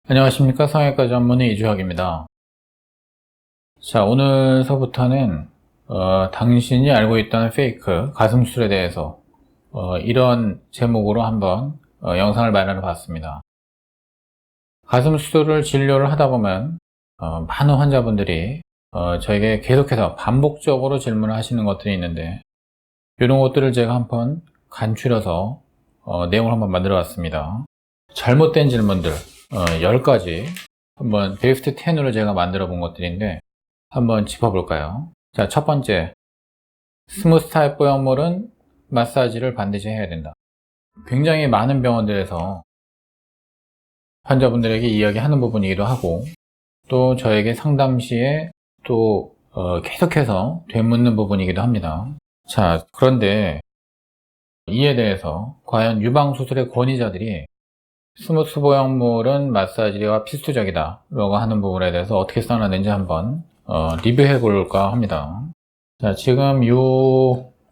안녕하십니까. 성형외과 전문의 이주학입니다. 자, 오늘서부터는 당신이 알고 있던 페이크 가슴술에 대해서 이런 제목으로 한번 영상을 마련해 봤습니다. 가슴술을 진료를 하다 보면 많은 환자분들이 저에게 계속해서 반복적으로 질문을 하시는 것들이 있는데, 이런 것들을 제가 한번 간추려서 내용을 한번 만들어 봤습니다. 잘못된 질문들 10가지 한번 베스트 10으로 제가 만들어 본 것들인데 한번 짚어볼까요? 자, 첫 번째, 스무스 타입 보형물은 마사지를 반드시 해야 된다. 굉장히 많은 병원들에서 환자분들에게 이야기하는 부분이기도 하고, 또 저에게 상담 시에 또 계속해서 되묻는 부분이기도 합니다. 자, 그런데 이에 대해서 과연 유방수술의 권위자들이 스무스 보형물은 마사지가 필수적이다 라고 하는 부분에 대해서 어떻게 써놨는지 한번 리뷰해 볼까 합니다. 자, 지금 이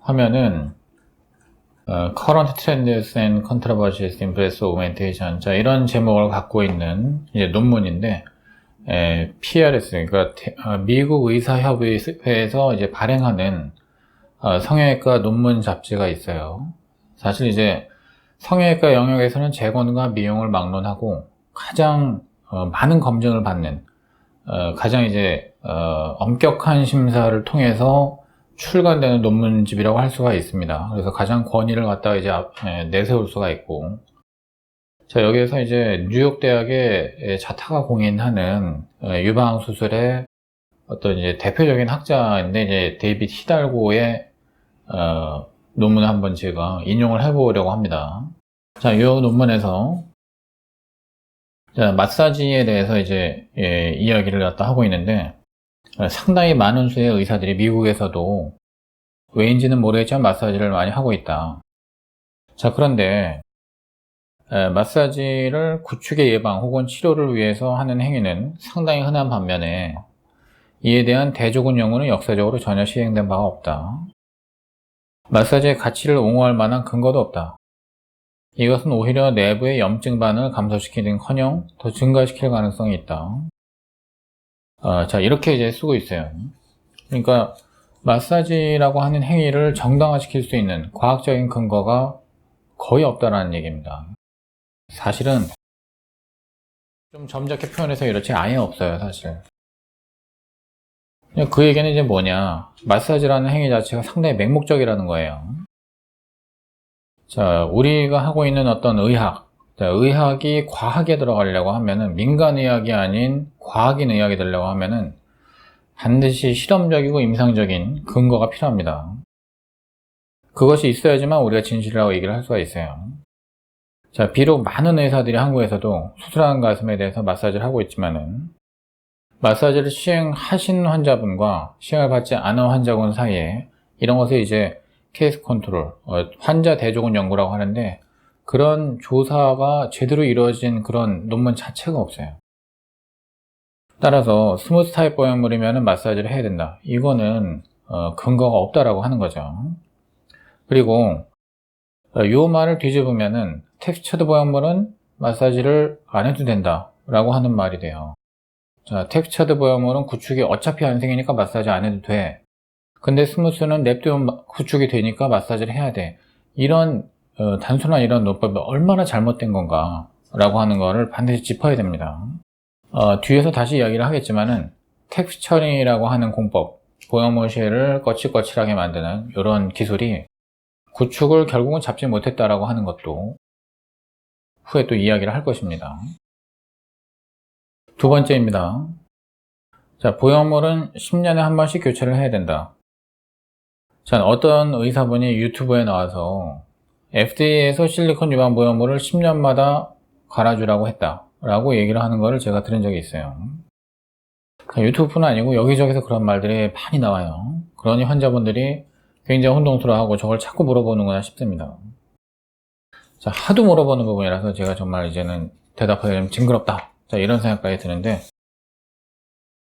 화면은 Current Trends and Controversies in Breast Augmentation, 자, 이런 제목을 갖고 있는 이제 논문인데, PRS, 그러니까 미국 의사협의회에서 이제 발행하는 성형외과 논문 잡지가 있어요. 사실 이제 성형외과 영역에서는 재건과 미용을 막론하고 가장 많은 검증을 받는, 가장 이제 엄격한 심사를 통해서 출간되는 논문집이라고 할 수가 있습니다. 그래서 가장 권위를 갖다가 이제 내세울 수가 있고, 자, 여기에서 이제 뉴욕 대학의 자타가 공인하는 유방 수술의 어떤 이제 대표적인 학자인데, 이제 데이빗 히달고의 논문을 한번 제가 인용을 해보려고 합니다. 자, 이 논문에서 마사지에 대해서 이제 이야기를 갖다 하고 있는데, 상당히 많은 수의 의사들이 미국에서도 왜인지는 모르겠지만 마사지를 많이 하고 있다. 자, 그런데 마사지를 구축의 예방 혹은 치료를 위해서 하는 행위는 상당히 흔한 반면에 이에 대한 대조군 연구는 역사적으로 전혀 시행된 바가 없다. 마사지의 가치를 옹호할 만한 근거도 없다. 이것은 오히려 내부의 염증 반응을 감소시키는커녕 더 증가시킬 가능성이 있다. 자, 이렇게 이제 쓰고 있어요. 그러니까 마사지라고 하는 행위를 정당화시킬 수 있는 과학적인 근거가 거의 없다라는 얘기입니다. 사실은 좀 점잖게 표현해서 이렇지 아예 없어요, 사실. 그 얘기는 이제 뭐냐, 마사지라는 행위 자체가 상당히 맹목적이라는 거예요. 자, 우리가 하고 있는 어떤 의학, 자, 의학이 과학에 들어가려고 하면은, 민간의학이 아닌 과학인 의학이 되려고 하면은 반드시 실험적이고 임상적인 근거가 필요합니다. 그것이 있어야지만 우리가 진실이라고 얘기를 할 수가 있어요. 자, 비록 많은 의사들이 한국에서도 수술하는 가슴에 대해서 마사지를 하고 있지만은, 마사지를 시행하신 환자분과 시행을 받지 않은 환자분 사이에 이런 것을 이제 케이스 컨트롤, 환자 대조군 연구라고 하는데, 그런 조사가 제대로 이루어진 그런 논문 자체가 없어요. 따라서 스무스 타입 보형물이면 마사지를 해야 된다, 이거는 근거가 없다라고 하는 거죠. 그리고 이 말을 뒤집으면은 텍스처드 보형물은 마사지를 안 해도 된다 라고 하는 말이 돼요. 자, 텍스처드 보형물은 구축이 어차피 안 생기니까 마사지 안 해도 돼. 근데 스무스는 냅두면 구축이 되니까 마사지를 해야 돼. 이런 단순한 이런 논법이 얼마나 잘못된 건가 라고 하는 거를 반드시 짚어야 됩니다. 뒤에서 다시 이야기를 하겠지만은, 텍스처링이라고 하는 공법, 보형물 쉘을 거칠거칠하게 만드는 이런 기술이 구축을 결국은 잡지 못했다라고 하는 것도 후에 또 이야기를 할 것입니다. 두 번째입니다. 자, 보형물은 10년에 한 번씩 교체를 해야 된다. 자, 어떤 의사분이 유튜브에 나와서 FDA에서 실리콘 유방 보형물을 10년마다 갈아주라고 했다라고 얘기를 하는 거를 제가 들은 적이 있어요. 유튜브뿐 아니고 여기저기서 그런 말들이 많이 나와요. 그러니 환자분들이 굉장히 혼동스러워하고 저걸 자꾸 물어보는구나 싶습니다. 자, 하도 물어보는 부분이라서 제가 정말 이제는 대답하기 좀 징그럽다, 자, 이런 생각까지 드는데,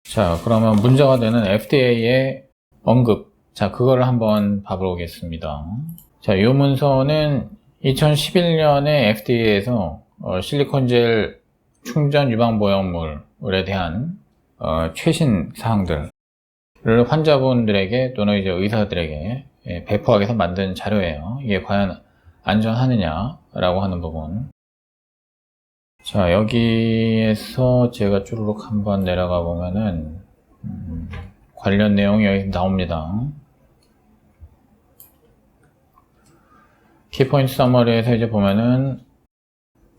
자, 그러면 문제가 되는 FDA의 언급, 자, 그거를 한번 봐보겠습니다. 자, 이 문서는 2011년에 FDA에서 실리콘젤 충전 유방 보형물에 대한 최신 사항들을 환자분들에게 또는 이제 의사들에게 배포하기 위해서 만든 자료예요. 이게 과연 안전하느냐라고 하는 부분. 자, 여기에서 제가 쭈루룩 한번 내려가 보면은 관련 내용이 여기 나옵니다. 키포인트 서머리에서 이제 보면은,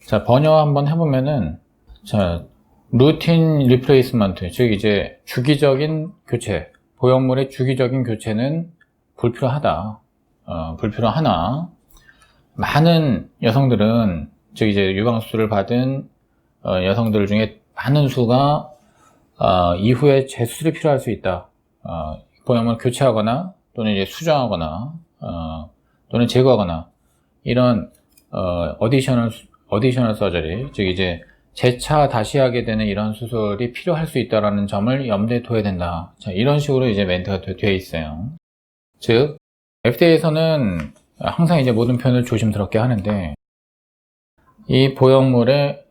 자, 번역 한번 해보면은, 자, 루틴 리플레이스먼트, 즉 이제 주기적인 교체, 보형물의 주기적인 교체는 불필요하다. 불필요하나, 많은 여성들은, 즉 이제 유방수술을 받은 여성들 중에 많은 수가 이후에 재수술이 필요할 수 있다. 보형물을 교체하거나 또는 이제 수정하거나 또는 제거하거나 이런 어디셔널 서저리, 즉 이제 재차 다시 하게 되는 이런 수술이 필요할 수 있다라는 점을 염두에 둬야 된다. 자, 이런 식으로 이제 멘트가 되어 있어요. 즉 FDA에서는 항상 이제 모든 표현을 조심스럽게 하는데, 이 보형물의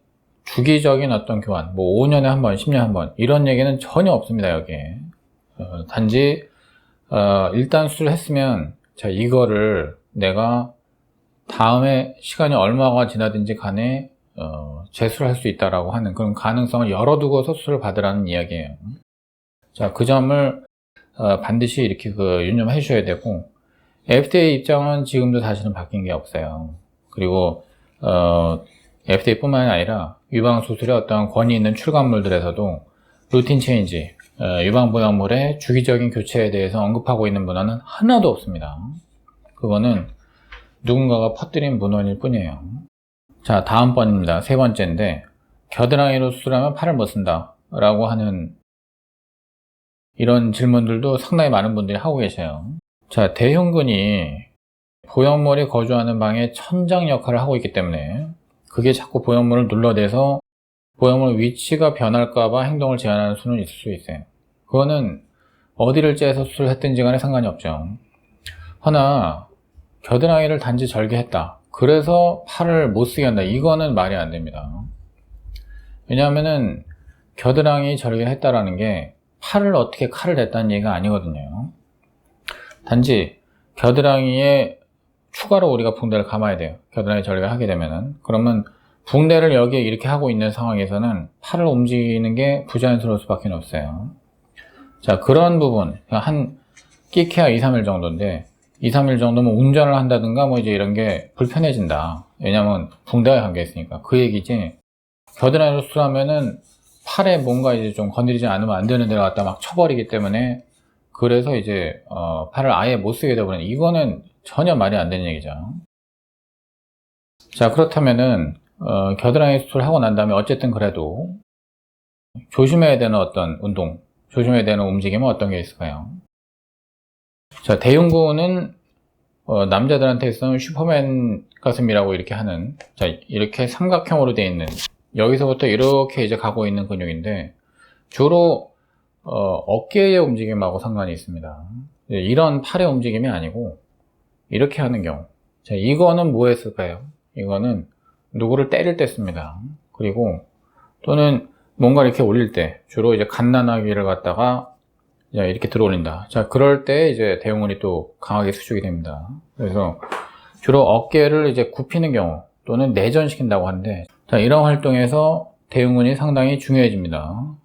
주기적인 어떤 교환, 뭐 5년에 한 번, 10년에 한 번, 이런 얘기는 전혀 없습니다, 여기에. 단지, 일단 수술을 했으면, 자, 이거를 내가 다음에 시간이 얼마가 지나든지 간에, 재수를 할 수 있다라고 하는 그런 가능성을 열어두고서 수술을 받으라는 이야기예요. 자, 그 점을, 반드시 이렇게 유념해 주셔야 되고, FDA 입장은 지금도 사실은 바뀐 게 없어요. 그리고, FDA 뿐만이 아니라 유방수술의 어떤 권위 있는 출간물들에서도 루틴 체인지, 유방보형물의 주기적인 교체에 대해서 언급하고 있는 문헌은 하나도 없습니다. 그거는 누군가가 퍼뜨린 문헌일 뿐이에요. 자, 다음번입니다. 세 번째인데, 겨드랑이로 수술하면 팔을 못 쓴다 라고 하는 이런 질문들도 상당히 많은 분들이 하고 계셔요. 자, 대흉근이 보형물이 거주하는 방의 천장 역할을 하고 있기 때문에 그게 자꾸 보형물을 눌러대서 보형물 위치가 변할까봐 행동을 제한하는 수는 있을 수 있어요. 그거는 어디를 째서 수술했든지 간에 상관이 없죠. 허나 겨드랑이를 단지 절개했다, 그래서 팔을 못 쓰게 한다, 이거는 말이 안 됩니다. 왜냐하면은 겨드랑이 절개했다라는 게 팔을 어떻게 칼을 댔다는 얘기가 아니거든요. 단지 겨드랑이에 추가로 우리가 붕대를 감아야 돼요. 겨드랑이 절개를 하게 되면은. 그러면 붕대를 여기에 이렇게 하고 있는 상황에서는 팔을 움직이는 게 부자연스러울 수밖에 없어요. 자, 그런 부분, 한 끼케야 2, 3일 정도인데 2, 3일 정도면 운전을 한다든가 뭐 이제 이런 게 불편해진다. 왜냐면 붕대가 감겨 있으니까. 그 얘기지. 겨드랑이로 수술하면은 팔에 뭔가 이제 좀 건드리지 않으면 안 되는 데를 갖다 막 쳐버리기 때문에, 그래서 이제 팔을 아예 못 쓰게 되버리는, 이거는 전혀 말이 안 되는 얘기죠. 자, 그렇다면은 겨드랑이 수술을 하고 난 다음에 어쨌든 그래도 조심해야 되는 어떤 운동, 조심해야 되는 움직임은 어떤 게 있을까요? 자, 대흉근은 남자들한테 있어서는 슈퍼맨 가슴이라고 이렇게 하는, 자, 이렇게 삼각형으로 되어 있는, 여기서부터 이렇게 이제 가고 있는 근육인데 주로 어깨의 움직임하고 상관이 있습니다. 이런 팔의 움직임이 아니고 이렇게 하는 경우. 자, 이거는 뭐 했을까요? 이거는 누구를 때릴 때 씁니다. 그리고 또는 뭔가 이렇게 올릴 때, 주로 이제 갓난아기를 갖다가 이렇게 들어 올린다. 자, 그럴 때 이제 대흉근이 또 강하게 수축이 됩니다. 그래서 주로 어깨를 이제 굽히는 경우 또는 내전시킨다고 하는데, 자, 이런 활동에서 대흉근이 상당히 중요해집니다.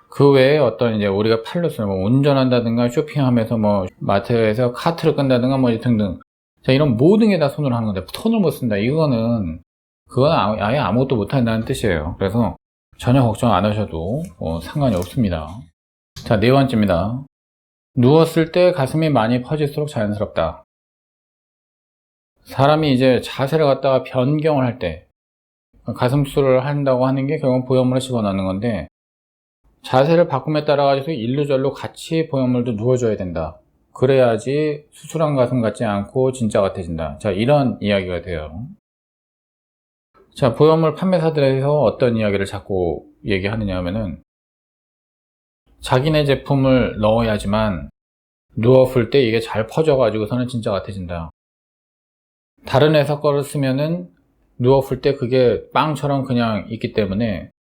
그 외에 어떤 이제 우리가 팔로 쓰는 뭐 운전한다든가 쇼핑하면서 뭐 마트에서 카트를 끈다든가 뭐 등등, 자, 이런 모든 게 다 손으로 하는 건데 손을 못 쓴다, 이거는 그건 아예 아무것도 못 한다는 뜻이에요. 그래서 전혀 걱정 안 하셔도 상관이 없습니다. 자, 네 번째입니다. 누웠을 때 가슴이 많이 퍼질수록 자연스럽다. 사람이 이제 자세를 갖다가 변경을 할 때 가슴 수술을 한다고 하는 게 결국은 보형물을 집어넣는 건데, 자세를 바꿈에 따라 가지고 일루절로 같이 보형물도 누워줘야 된다. 그래야지 수술한 가슴 같지 않고 진짜 같아진다. 자, 이런 이야기가 돼요. 자, 보형물 판매사들에서 어떤 이야기를 자꾸 얘기하느냐 하면은, 자기네 제품을 넣어야지만 누웠을 때 이게 잘 퍼져가지고서는 진짜 같아진다. 다른 회사 거를 쓰면은 누웠을 때 그게 빵처럼 그냥 있기 때문에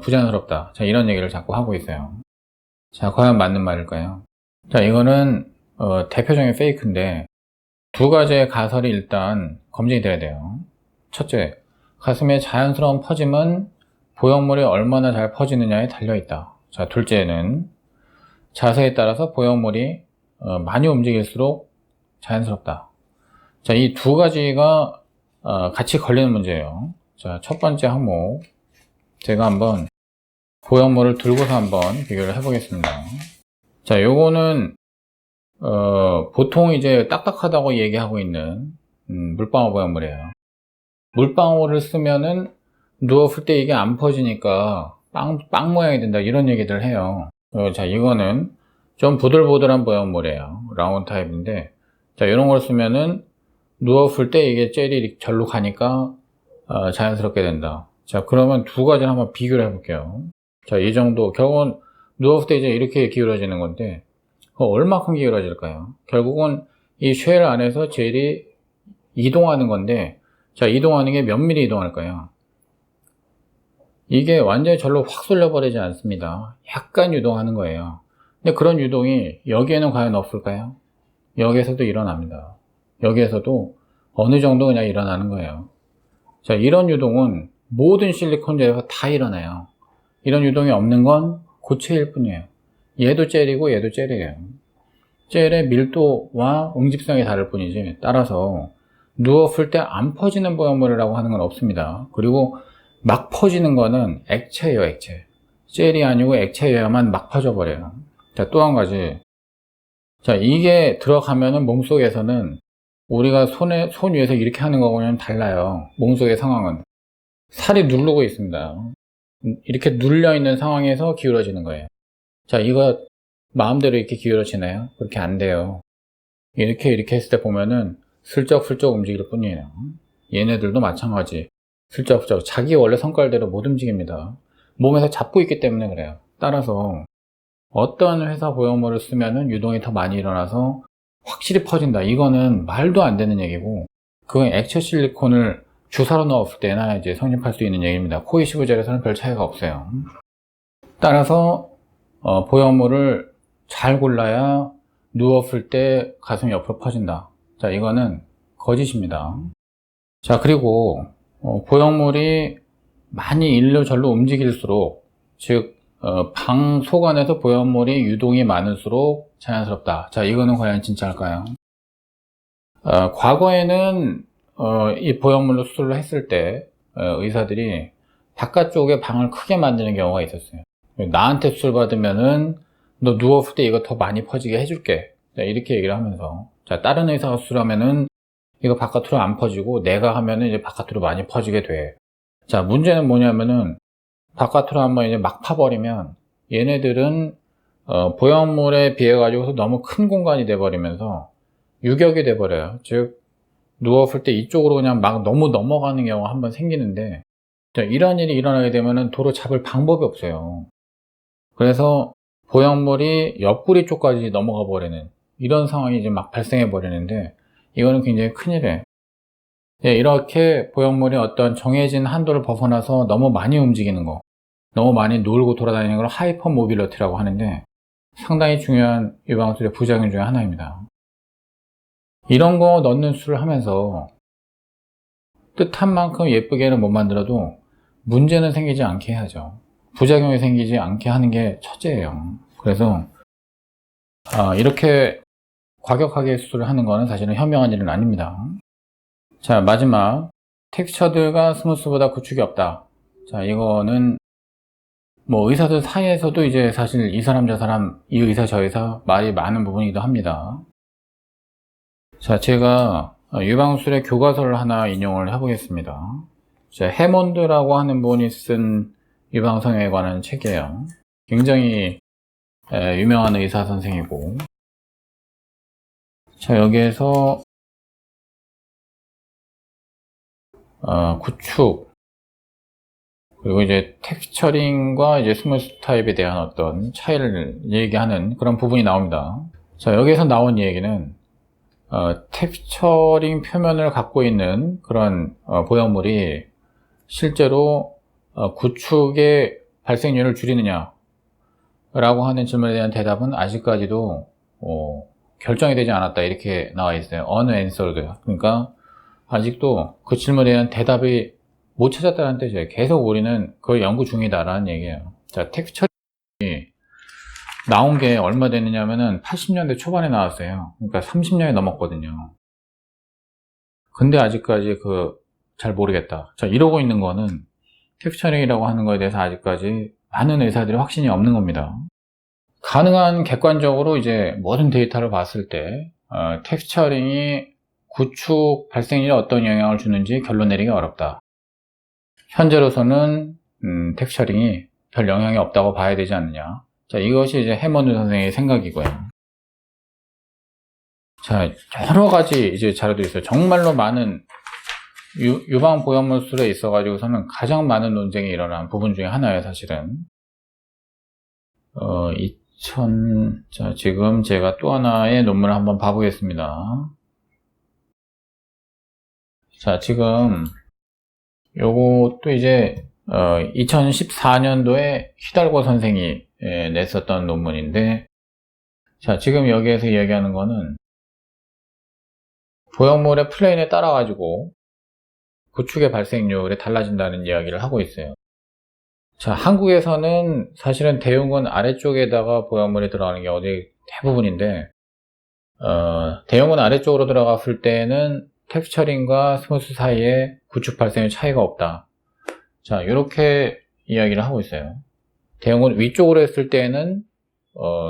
부자연스럽다. 자, 이런 얘기를 자꾸 하고 있어요. 자, 과연 맞는 말일까요? 자, 이거는 대표적인 페이크인데 두 가지의 가설이 일단 검증이 돼야 돼요. 첫째, 가슴의 자연스러운 퍼짐은 보형물이 얼마나 잘 퍼지느냐에 달려있다. 자, 둘째는 자세에 따라서 보형물이 많이 움직일수록 자연스럽다. 자, 이 두 가지가 같이 걸리는 문제예요. 자, 첫 번째 항목 제가 한번 보형물을 들고서 한번 비교를 해보겠습니다. 자, 요거는 보통 이제 딱딱하다고 얘기하고 있는 물방울 보형물이에요. 물방울을 쓰면은 누웠을 때 이게 안 퍼지니까 빵 모양이 된다, 이런 얘기들 해요. 자, 이거는 좀 보들보들한 보형물이에요. 라운드 타입인데, 자, 이런 걸 쓰면은 누웠을 때 이게 젤이 절로 가니까 자연스럽게 된다. 자, 그러면 두 가지를 한번 비교를 해볼게요. 자, 이 정도, 결국은 누웠을 때 이제 이렇게 기울어지는 건데, 얼마큼 기울어질까요? 결국은 이 쉘 안에서 젤이 이동하는 건데, 자, 이동하는 게 몇 미리 이동할까요? 이게 완전히 절로 확 쏠려버리지 않습니다. 약간 유동하는 거예요. 근데 그런 유동이 여기에는 과연 없을까요? 여기에서도 일어납니다. 여기에서도 어느 정도 그냥 일어나는 거예요. 자, 이런 유동은 모든 실리콘 젤에서 다 일어나요. 이런 유동이 없는 건 고체일 뿐이에요. 얘도 젤이고 얘도 젤이에요. 젤의 밀도와 응집성이 다를 뿐이지, 따라서 누웠을 때 안 퍼지는 보형물이라고 하는 건 없습니다. 그리고 막 퍼지는 거는 액체예요, 액체. 젤이 아니고 액체여야만 막 퍼져버려요. 자, 또 한 가지. 자, 이게 들어가면은 몸속에서는 우리가 손 위에서 이렇게 하는 거하고는 달라요. 몸속의 상황은. 살이 누르고 있습니다. 이렇게 눌려있는 상황에서 기울어지는 거예요. 자, 이거 마음대로 이렇게 기울어지나요? 그렇게 안 돼요. 이렇게 했을 때 보면은 슬쩍슬쩍 움직일 뿐이에요. 얘네들도 마찬가지. 슬쩍슬쩍 자기 원래 성깔대로 못 움직입니다. 몸에서 잡고 있기 때문에 그래요. 따라서 어떤 회사 보형물을 쓰면은 유동이 더 많이 일어나서 확실히 퍼진다, 이거는 말도 안 되는 얘기고, 그건 액체 실리콘을 주사로 넣었을 때나 이제 성립할 수 있는 얘기입니다. 코이시브 젤에서는 별 차이가 없어요. 따라서 보형물을 잘 골라야 누웠을 때 가슴이 옆으로 퍼진다. 자, 이거는 거짓입니다. 자, 그리고 보형물이 많이 일로 절로 움직일수록, 즉 방 속 안에서 보형물이 유동이 많을수록 자연스럽다. 자, 이거는 과연 진짜일까요? 과거에는 이 보형물로 수술을 했을 때 의사들이 바깥쪽에 방을 크게 만드는 경우가 있었어요. 나한테 수술 받으면은 너 누웠을 때 이거 더 많이 퍼지게 해줄게. 자, 이렇게 얘기를 하면서, 자, 다른 의사가 수술하면은 이거 바깥으로 안 퍼지고 내가 하면은 이제 바깥으로 많이 퍼지게 돼. 자, 문제는 뭐냐면은 바깥으로 한번 이제 막 파버리면 얘네들은 보형물에 비해 가지고서 너무 큰 공간이 돼 버리면서 유격이 돼 버려요. 즉 누웠을 때 이쪽으로 그냥 막 너무 넘어가는 경우가 한번 생기는데, 자, 이런 일이 일어나게 되면은 도로 잡을 방법이 없어요. 그래서 보형물이 옆구리 쪽까지 넘어가 버리는 이런 상황이 이제 막 발생해 버리는데, 이거는 굉장히 큰일이에요. 예, 이렇게 보형물이 어떤 정해진 한도를 벗어나서 너무 많이 움직이는 거, 너무 많이 놀고 돌아다니는 걸 하이퍼 모빌리티라고 하는데, 상당히 중요한 유방술의 부작용 중에 하나입니다. 이런 거 넣는 수술을 하면서 뜻한 만큼 예쁘게는 못 만들어도 문제는 생기지 않게 해야죠. 부작용이 생기지 않게 하는 게 첫째예요. 그래서 이렇게 과격하게 수술을 하는 거는 사실은 현명한 일은 아닙니다. 자, 마지막, 텍스처드가 스무스보다 구축이 없다. 자, 이거는 뭐 의사들 사이에서도 이제 사실 이 사람 저 사람, 이 의사 저 의사 말이 많은 부분이기도 합니다. 자, 제가 유방술의 교과서를 하나 인용을 해보겠습니다. 자, 해몬드라고 하는 분이 쓴 유방성에 관한 책이에요. 굉장히 유명한 의사 선생이고, 자, 여기에서 구축, 그리고 이제 텍스처링과 이제 스무스 타입에 대한 어떤 차이를 얘기하는 그런 부분이 나옵니다. 자, 여기에서 나온 얘기는 텍스처링 표면을 갖고 있는 그런 보형물이 실제로 구축에 발생률을 줄이느냐 라고 하는 질문에 대한 대답은 아직까지도 결정이 되지 않았다 이렇게 나와 있어요. unanswered. 그러니까 아직도 그 질문에 대한 대답이 못 찾았다는 뜻이에요. 계속 우리는 그걸 연구 중이다라는 얘기예요. 자, 텍스처링이 나온 게 얼마 됐느냐면은 80년대 초반에 나왔어요. 그러니까 30년이 넘었거든요. 근데 아직까지 잘 모르겠다. 자, 이러고 있는 거는 텍스처링이라고 하는 거에 대해서 아직까지 많은 의사들이 확신이 없는 겁니다. 가능한 객관적으로 이제 모든 데이터를 봤을 때 텍스처링이 구축 발생률에 어떤 영향을 주는지 결론 내리기 어렵다. 현재로서는 텍스처링이 별 영향이 없다고 봐야 되지 않느냐. 자, 이것이 이제 해먼드 선생의 생각이고요. 자, 여러 가지 이제 자료도 있어요. 정말로 많은 유방 보형물술에 있어가지고서는 가장 많은 논쟁이 일어난 부분 중에 하나예요, 사실은. 자, 지금 제가 또 하나의 논문을 한번 봐보겠습니다. 자, 지금 요것도 이제 2014년도에 히달고 선생이 냈었던 논문인데, 자, 지금 여기에서 이야기하는 거는 보형물의 플레인에 따라 가지고 구축의 발생률이 달라진다는 이야기를 하고 있어요. 자, 한국에서는 사실은 대용은 아래쪽에다가 보형물이 들어가는 게 대부분인데, 대용은 아래쪽으로 들어갔을 때는 텍스처링과 스무스 사이에 구축 발생률 차이가 없다. 자, 이렇게 이야기를 하고 있어요. 대용은 위쪽으로 했을 때는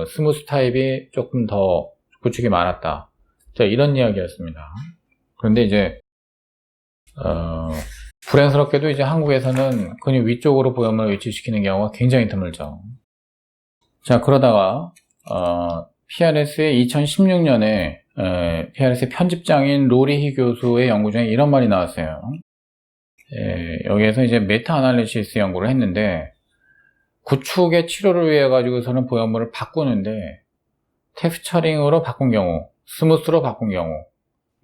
스무스 타입이 조금 더 구축이 많았다. 자, 이런 이야기였습니다. 그런데 이제 불행스럽게도 이제 한국에서는 그냥 위쪽으로 보형물을 위치시키는 경우가 굉장히 드물죠. 자, 그러다가 PRS의 2016년에 PRS의 편집장인 로리히 교수의 연구 중에 이런 말이 나왔어요. 여기에서 이제 메타 아날리시스 연구를 했는데, 구축의 치료를 위해 가지고서는 보형물을 바꾸는데 텍스처링으로 바꾼 경우, 스무스로 바꾼 경우,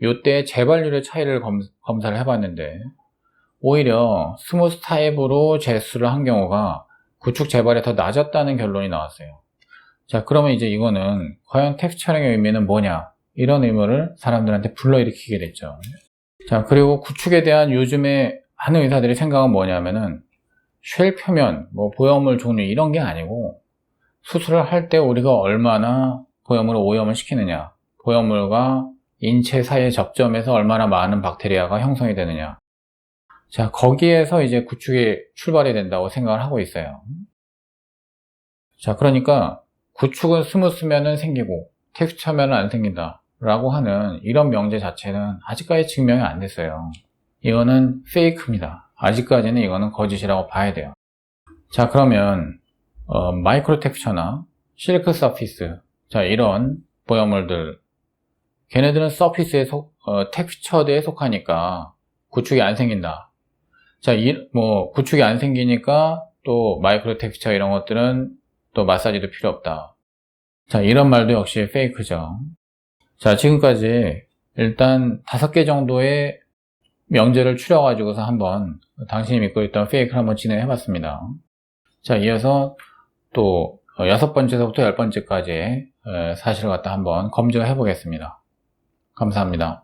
이때 재발률의 차이를 검사를 해봤는데, 오히려 스무스 타입으로 재수를 한 경우가 구축 재발이 더 낮았다는 결론이 나왔어요. 자, 그러면 이제 이거는 과연 텍스처링의 의미는 뭐냐, 이런 의문을 사람들한테 불러일으키게 됐죠. 자, 그리고 구축에 대한 요즘에 많은 의사들의 생각은 뭐냐면은 쉘 표면, 보형물 종류 이런 게 아니고, 수술을 할 때 우리가 얼마나 보형물을 오염을 시키느냐, 보형물과 인체 사이의 접점에서 얼마나 많은 박테리아가 형성이 되느냐. 자, 거기에서 이제 구축이 출발이 된다고 생각을 하고 있어요. 자, 그러니까 구축은 스무스면은 생기고 텍스처면은 안 생긴다 라고 하는 이런 명제 자체는 아직까지 증명이 안 됐어요. 이거는 페이크입니다. 아직까지는 이거는 거짓이라고 봐야 돼요. 자, 그러면 마이크로 텍스처나 실크 서피스, 자, 이런 보형물들, 걔네들은 서피스에 텍스처드에 속하니까 구축이 안 생긴다. 자, 구축이 안 생기니까 또 마이크로 텍스처 이런 것들은 또 마사지도 필요 없다. 자, 이런 말도 역시 페이크죠. 자, 지금까지 일단 5개 정도의 명제를 추려가지고서 한번 당신이 믿고 있던 페이크를 한번 진행해봤습니다. 자, 이어서 또 6번째서부터 10번째까지 사실을 갖다 한번 검증해 보겠습니다. 감사합니다.